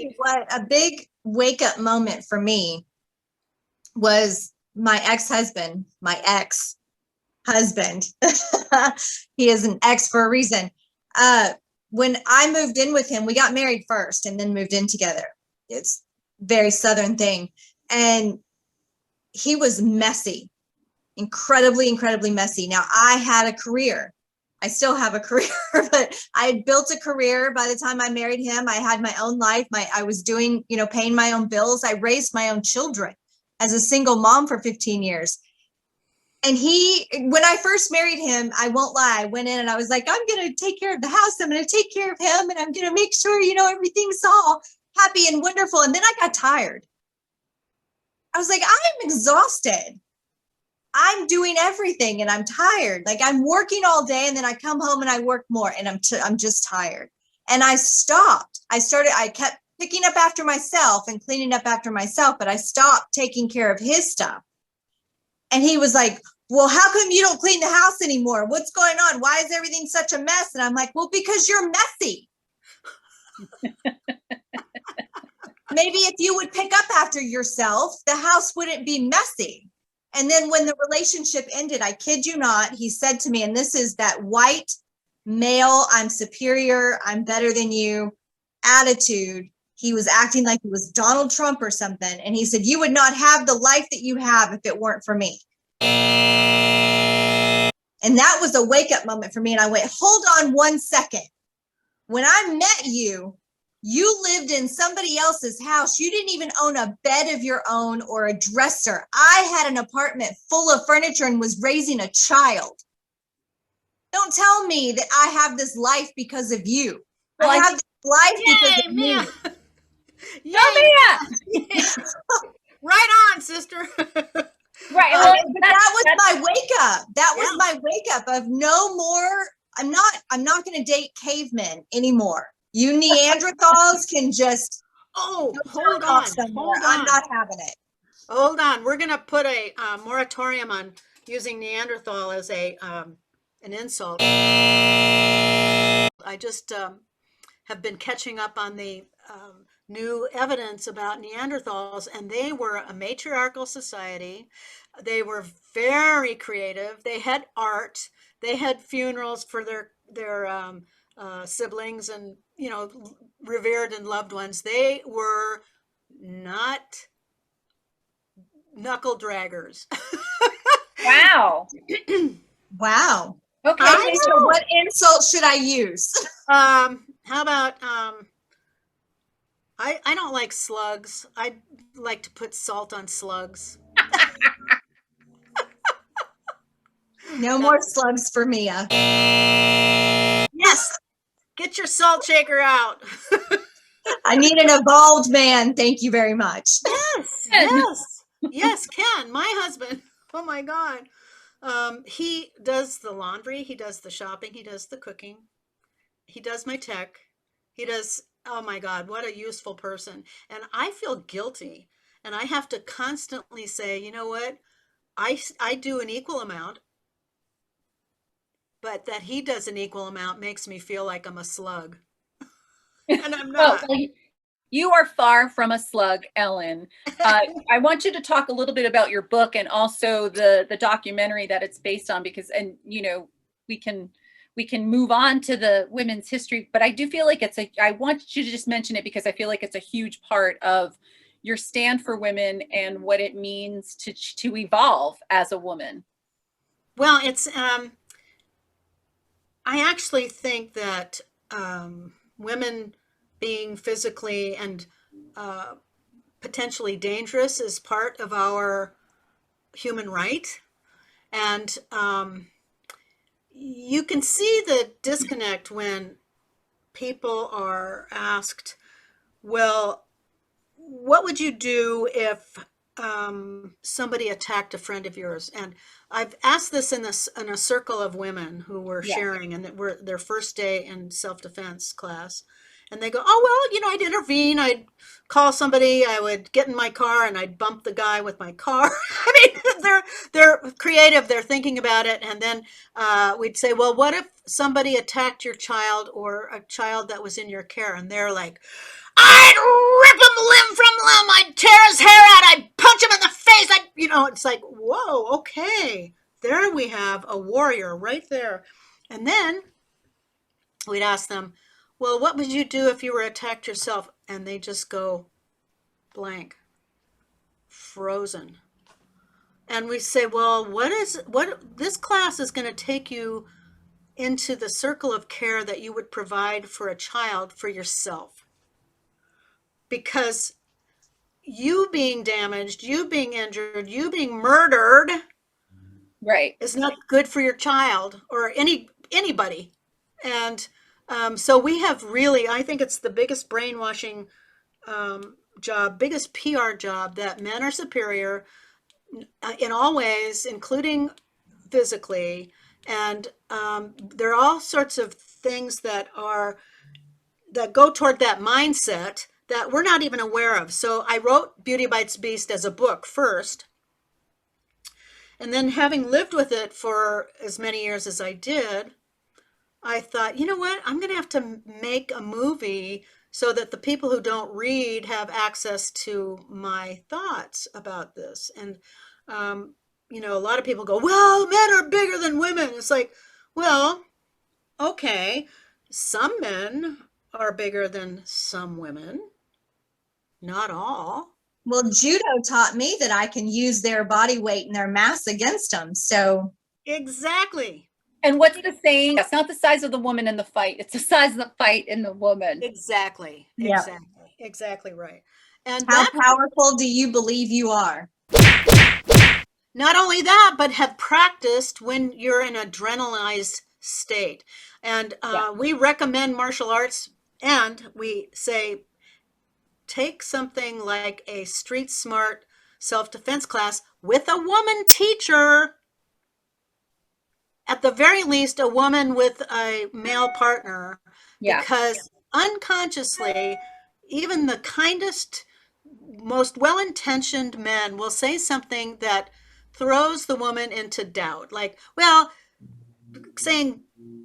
you what, a big wake up moment for me was my ex-husband, he is an ex for a reason. When I moved in with him, we got married first and then moved in together. It's a very Southern thing. And he was messy, incredibly, incredibly messy. Now, I had a career. I still have a career, but I had built a career by the time I married him. I had my own life. I was doing, paying my own bills. I raised my own children as a single mom for 15 years. And when I first married him, I won't lie, I went in and I was like, I'm going to take care of the house. I'm going to take care of him. And I'm going to make sure, everything's all happy and wonderful. And then I got tired. I was like, I'm exhausted. I'm doing everything and I'm tired. Like I'm working all day and then I come home and I work more and I'm just tired. And I stopped. I kept picking up after myself and cleaning up after myself, but I stopped taking care of his stuff. And he was like, well, how come you don't clean the house anymore? What's going on? Why is everything such a mess? And I'm like, well, because you're messy. Maybe if you would pick up after yourself, the house wouldn't be messy. And then when the relationship ended, I kid you not, he said to me, and this is that white male, I'm superior, I'm better than you attitude. He was acting like he was Donald Trump or something. And he said, you would not have the life that you have if it weren't for me. And that was a wake up moment for me. And I went, hold on 1 second. When I met you, you lived in somebody else's house. You didn't even own a bed of your own or a dresser. I had an apartment full of furniture and was raising a child. Don't tell me that I have this life because of you. Well, I have this life because of me. Yeah. Right on, sister. Right. Well, that was my wake up. That was my wake up of no more. I'm not going to date cavemen anymore. You Neanderthals can just hold on. I'm not having it. Hold on. We're going to put a moratorium on using Neanderthal as an insult. I just have been catching up on the new evidence about Neanderthals, and they were a matriarchal society. They were very creative. They had art. They had funerals for their siblings and revered and loved ones. They were not knuckle draggers. Wow. Wow. Okay. So what insult should I use? How about I don't like slugs. I like to put salt on slugs. No more slugs for Mia. Yes. Get your salt shaker out. I need an evolved man. Thank you very much. Yes, Ken, my husband. Oh my God. He does the laundry. He does the shopping. He does the cooking. He does my tech. He does, oh my God, what a useful person. And I feel guilty. And I have to constantly say, you know what? I do an equal amount. But that he does an equal amount makes me feel like I'm a slug. And I'm not. Well, you are far from a slug, Ellen. I want you to talk a little bit about your book and also the documentary that it's based on, because, and we can move on to the women's history, but I do feel like I want you to just mention it because I feel like it's a huge part of your stand for women and what it means to evolve as a woman. Well, it's, I actually think that women being physically and potentially dangerous is part of our human right. And you can see the disconnect when people are asked, well, what would you do if somebody attacked a friend of yours? And I've asked this in a circle of women who were sharing, and that were their first day in self-defense class. And they go, oh, well, I'd intervene. I'd call somebody. I would get in my car and I'd bump the guy with my car. I mean, they're creative. They're thinking about it. And then we'd say, well, what if somebody attacked your child or a child that was in your care? And they're like, I'd rip him limb from limb. I'd tear his hair out. I'd punch him in the face. It's like, whoa, okay. There we have a warrior right there. And then we'd ask them, well, what would you do if you were attacked yourself? And they just go blank, frozen. And we say, well, this class is going to take you into the circle of care that you would provide for a child for yourself. Because you being damaged, you being injured, you being murdered, right, is not good for your child or anybody. And so we have really, I think it's the biggest brainwashing job, biggest PR job, that men are superior in all ways, including physically. And there are all sorts of things that go toward that mindset that we're not even aware of. So I wrote Beauty Bites Beast as a book first. And then, having lived with it for as many years as I did, I thought, you know what? I'm going to have to make a movie so that the people who don't read have access to my thoughts about this. And, a lot of people go, well, men are bigger than women. It's like, well, okay, some men are bigger than some women. Not all. Well, judo taught me that I can use their body weight and their mass against them. So exactly. And what's the saying? It's not the size of the woman in the fight. It's the size of the fight in the woman. Exactly. Yeah. Exactly right. And how powerful do you believe you are? Not only that, but have practiced when you're in an adrenalized state. And we recommend martial arts, and we say, take something like a street smart self-defense class with a woman teacher. At the very least, a woman with a male partner. Yeah. Because unconsciously, even the kindest, most well-intentioned men will say something that throws the woman into doubt. Like, well, saying,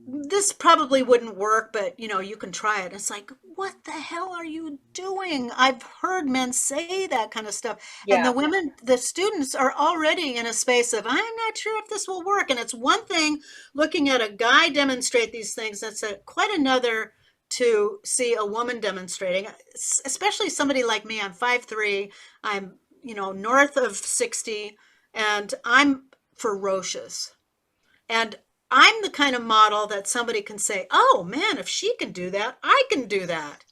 this probably wouldn't work, but you can try it. It's like, what the hell are you doing? I've heard men say that kind of stuff. Yeah. And the students are already in a space of, I'm not sure if this will work. And it's one thing looking at a guy demonstrate these things. That's quite another to see a woman demonstrating, especially somebody like me. I'm 5'3". I'm, north of 60, and I'm ferocious. And I'm the kind of model that somebody can say, oh man, if she can do that, I can do that.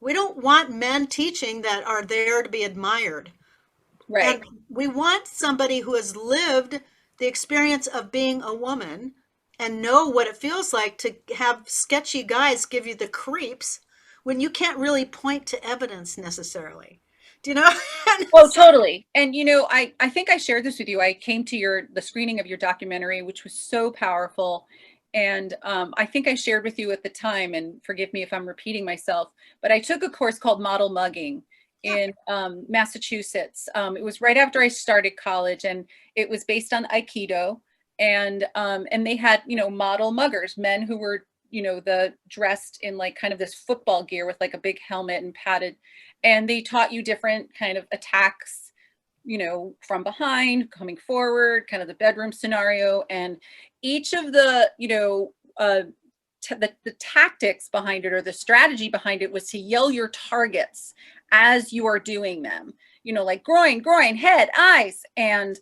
We don't want men teaching that are there to be admired. Right. And we want somebody who has lived the experience of being a woman and know what it feels like to have sketchy guys give you the creeps when you can't really point to evidence necessarily. Do you know? Oh, totally. And, I think I shared this with you. I came to the screening of your documentary, which was so powerful. And I think I shared with you at the time, and forgive me if I'm repeating myself, but I took a course called Model Mugging in Massachusetts. It was right after I started college, and it was based on Aikido. And they had, model muggers, men who were, dressed in like kind of this football gear with like a big helmet and padded. And they taught you different kind of attacks, from behind, coming forward, kind of the bedroom scenario. And each of the, the tactics behind it, or the strategy behind it, was to yell your targets as you are doing them, like groin, head, eyes. And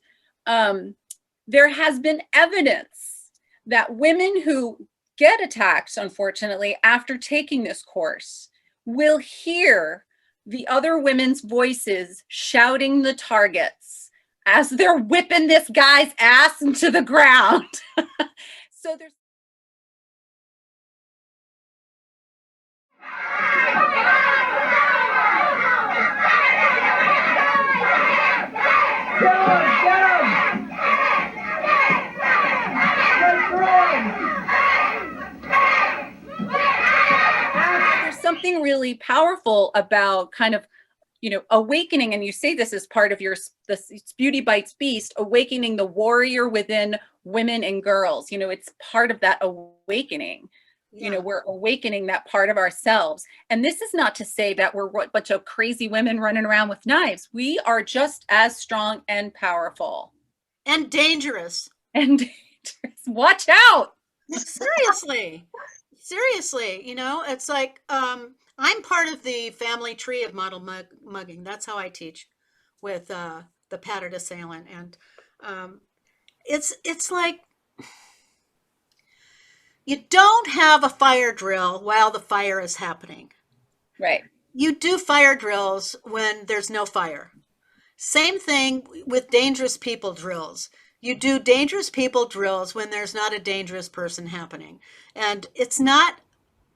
there has been evidence that women who get attacked, unfortunately, after taking this course, will hear the other women's voices shouting the targets as they're whipping this guy's ass into the ground. So there's something really powerful about kind of, awakening, and you say this as part of this Beauty Bites Beast, awakening the warrior within women and girls. It's part of that awakening. Yeah. We're awakening that part of ourselves. And this is not to say that we're a bunch of crazy women running around with knives. We are just as strong and powerful. And dangerous. And dangerous. Watch out. Seriously. It's like, I'm part of the family tree of model mugging. That's how I teach with the pattern assailant. And it's like, you don't have a fire drill while the fire is happening. Right. You do fire drills when there's no fire. Same thing with dangerous people drills. You do dangerous people drills when there's not a dangerous person happening. And it's not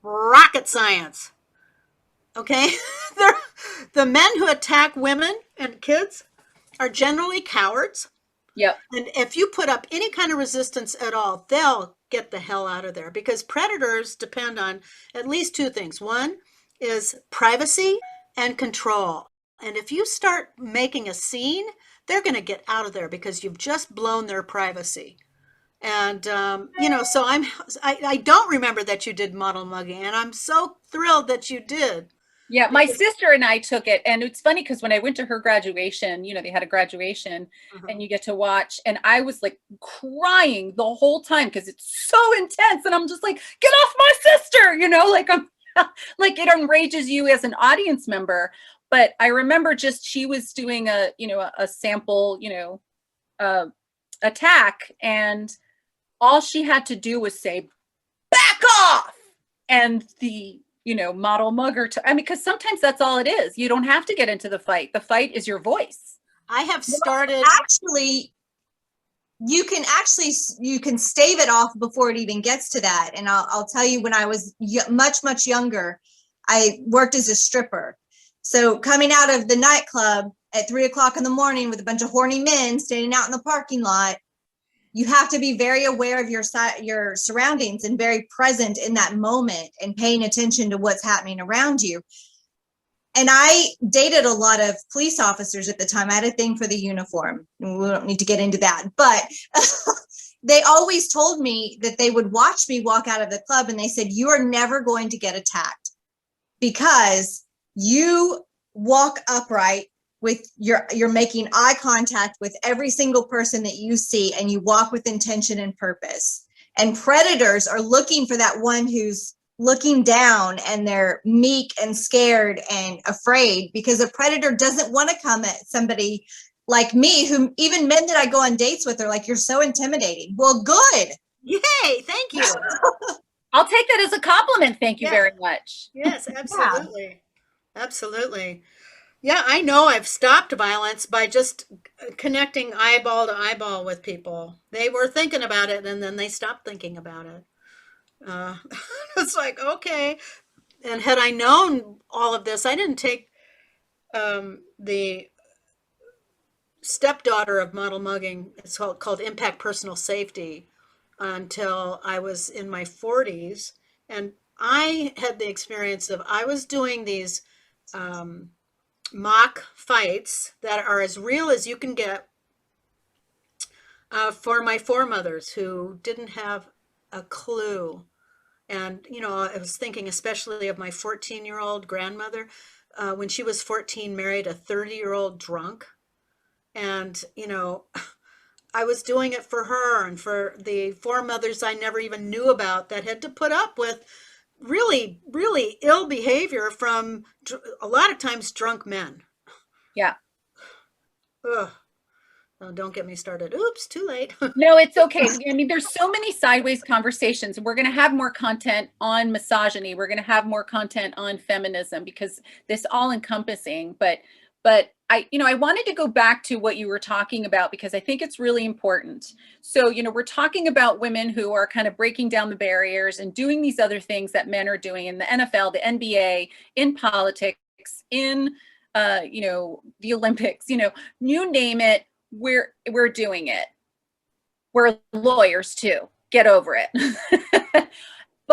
rocket science. Okay? The men who attack women and kids are generally cowards. Yep. And if you put up any kind of resistance at all, they'll get the hell out of there, because predators depend on at least two things. One is privacy and control. And if you start making a scene, they're going to get out of there because you've just blown their privacy. And, so I don't remember that you did model mugging, and I'm so thrilled that you did. Yeah, my sister and I took it, and it's funny because when I went to her graduation, they had a graduation, and you get to watch, and I was like crying the whole time because it's so intense, and I'm just like, get off my sister, like I'm like, it enrages you as an audience member. But I remember she was doing a sample, attack, and all she had to do was say, back off, and the model mugger. Because sometimes that's all it is. You don't have to get into the fight. The fight is your voice. I have started. Actually, you can stave it off before it even gets to that. And I'll tell you, when I was much younger, I worked as a stripper. So coming out of the nightclub at 3:00 in the morning with a bunch of horny men standing out in the parking lot, you have to be very aware of your surroundings and very present in that moment and paying attention to what's happening around you. And I dated a lot of police officers at the time. I had a thing for the uniform. We don't need to get into that, but they always told me that they would watch me walk out of the club, and they said, you are never going to get attacked because you walk upright with you're making eye contact with every single person that you see, and you walk with intention and purpose. And predators are looking for that one who's looking down and they're meek and scared and afraid, because a predator doesn't want to come at somebody like me, who even men that I go on dates with are like, you're so intimidating. Well, good. Yay. Thank you. I'll take that as a compliment. Thank you very much. Yes, absolutely. Yeah. Absolutely. Yeah, I know I've stopped violence by just connecting eyeball to eyeball with people. They were thinking about it, and then they stopped thinking about it. It's like, okay. And had I known all of this, I didn't take the stepdaughter of model mugging, it's called Impact Personal Safety, until I was in my 40s. And I had the experience of, I was doing these mock fights that are as real as you can get for my foremothers, who didn't have a clue. And, I was thinking especially of my 14-year-old grandmother, when she was 14, married a 30-year-old drunk. And, I was doing it for her and for the foremothers I never even knew about that had to put up with really, really ill behavior from a lot of times drunk men. Yeah. Ugh. Oh, don't get me started. Oops, too late. No, it's okay. I mean, there's so many sideways conversations. We're going to have more content on misogyny. We're going to have more content on feminism, because this all encompassing. But I wanted to go back to what you were talking about, because I think it's really important. So, we're talking about women who are kind of breaking down the barriers and doing these other things that men are doing in the NFL, the NBA, in politics, in, the Olympics, you name it. We're doing it. We're lawyers too. Get over it.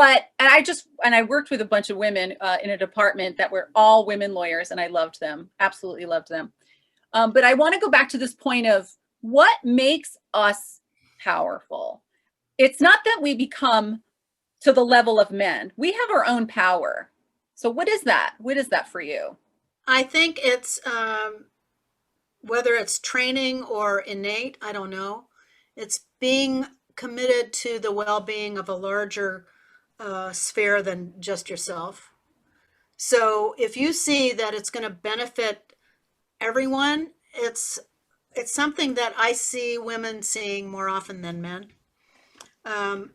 and I worked with a bunch of women in a department that were all women lawyers, and I loved them, absolutely loved them. But I want to go back to this point of what makes us powerful. It's not that we become to the level of men. We have our own power. So what is that? What is that for you? I think it's whether it's training or innate, I don't know. It's being committed to the well-being of a larger sphere than just yourself. So if you see that it's going to benefit everyone, it's something that I see women seeing more often than men.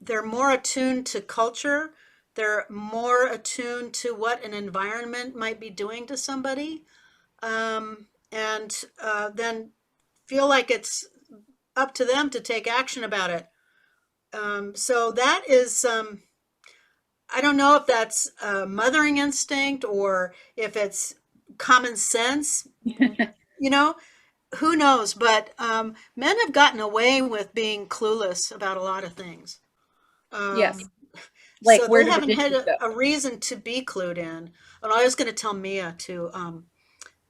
They're more attuned to culture. They're more attuned to what an environment might be doing to somebody, and then feel like it's up to them to take action about it. So that is, I don't know if that's a mothering instinct or if it's common sense, you know, who knows? But men have gotten away with being clueless about a lot of things. Yes. Like, so where they did haven't the had dishes go? a reason to be clued in. And I was going to tell Mia too.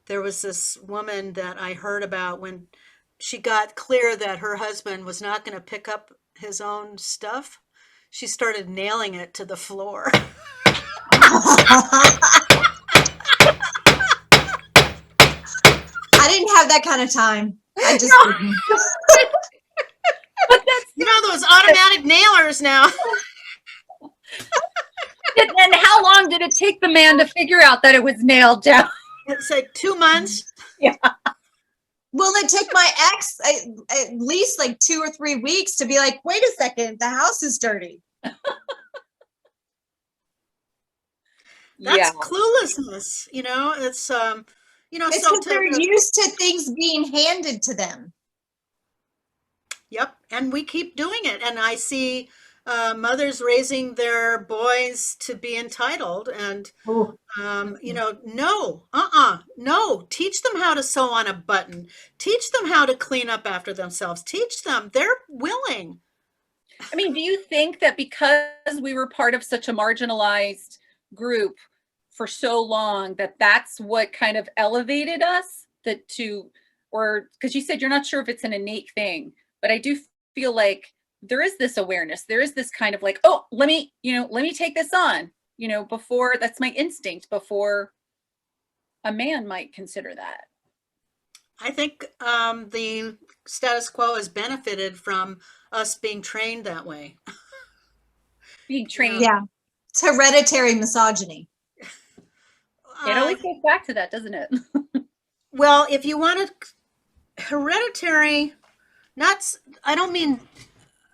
There was this woman that I heard about when she got clear that her husband was not going to pick up his own stuff. She started nailing it to the floor. I didn't have that kind of time. I just didn't. But that's, You know those automatic nailers now. and how long did it take the man to figure out that it was nailed down? It's like 2 months. Yeah. Well, it took my ex at least like 2 or 3 weeks to be like, wait a second, the house is dirty. That's cluelessness, you know. It's you know, It's so because they're used to things being handed to them. Yep, and we keep doing it. And I see mothers raising their boys to be entitled, and you know, no. Teach them how to sew on a button. Teach them how to clean up after themselves. Teach them. They're willing. I mean, do you think that because we were part of such a marginalized group for so long, that that's what kind of elevated us, that to, or because you said you're not sure if it's an innate thing, but I do feel like there is this awareness, there is this kind of like, oh, let me take this on, you know, before, that's my instinct, before a man might consider that. I think the status quo has benefited from us being trained that way. Being trained. Yeah. It's hereditary misogyny. It always goes back to that, doesn't it? Well, if you want to, hereditary, I don't mean,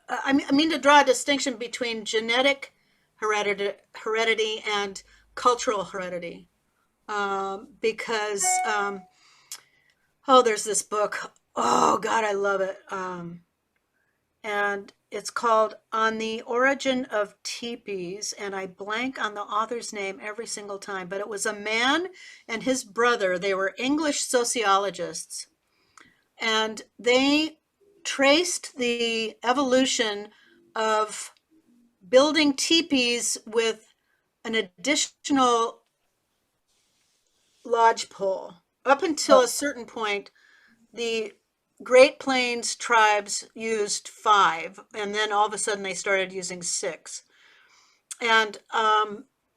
I mean to draw a distinction between genetic heredity and cultural heredity. Because, there's this book. Oh, God, I love it. And it's called On the Origin of Teepees, and I blank on the author's name every single time, but it was a man and his brother. They were English sociologists, and they traced the evolution of building teepees with an additional lodgepole. Up until a certain point, the Great Plains tribes used 5, and then all of a sudden they started using 6. And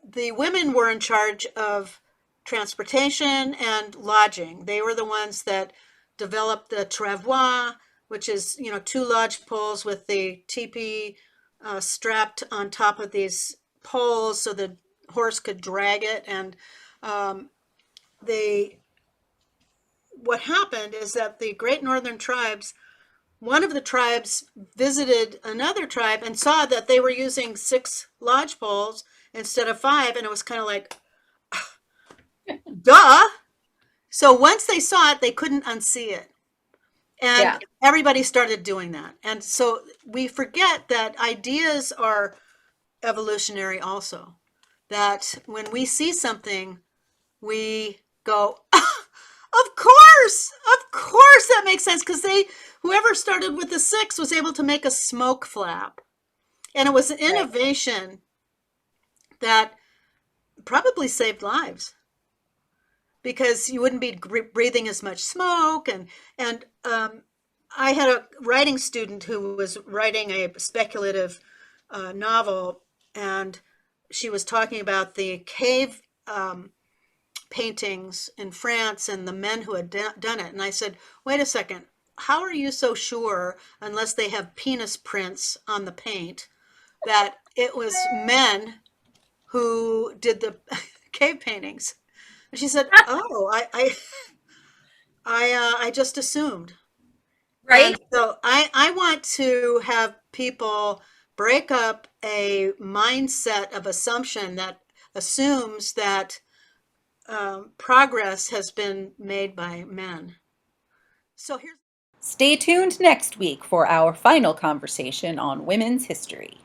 the women were in charge of transportation and lodging. They were the ones that developed the travois, which is, you know, 2 lodge poles with the teepee strapped on top of these poles so the horse could drag it. And what happened is that the Great Northern Tribes, one of the tribes visited another tribe and saw that they were using 6 lodge poles instead of 5, and it was kind of like, duh. So once they saw it, they couldn't unsee it. And everybody started doing that. And so we forget that ideas are evolutionary also. That when we see something, we go, of course, that makes sense, because whoever started with the 6 was able to make a smoke flap, and it was an innovation that probably saved lives, because you wouldn't be breathing as much smoke. And I had a writing student who was writing a speculative novel, and she was talking about the cave paintings in France and the men who had done it. And I said, wait a second, how are you so sure, unless they have penis prints on the paint, that it was men who did the cave paintings? And she said, oh, I just assumed. Right? And so I want to have people break up a mindset of assumption that assumes that progress has been made by men. So here's Stay tuned next week for our final conversation on women's history.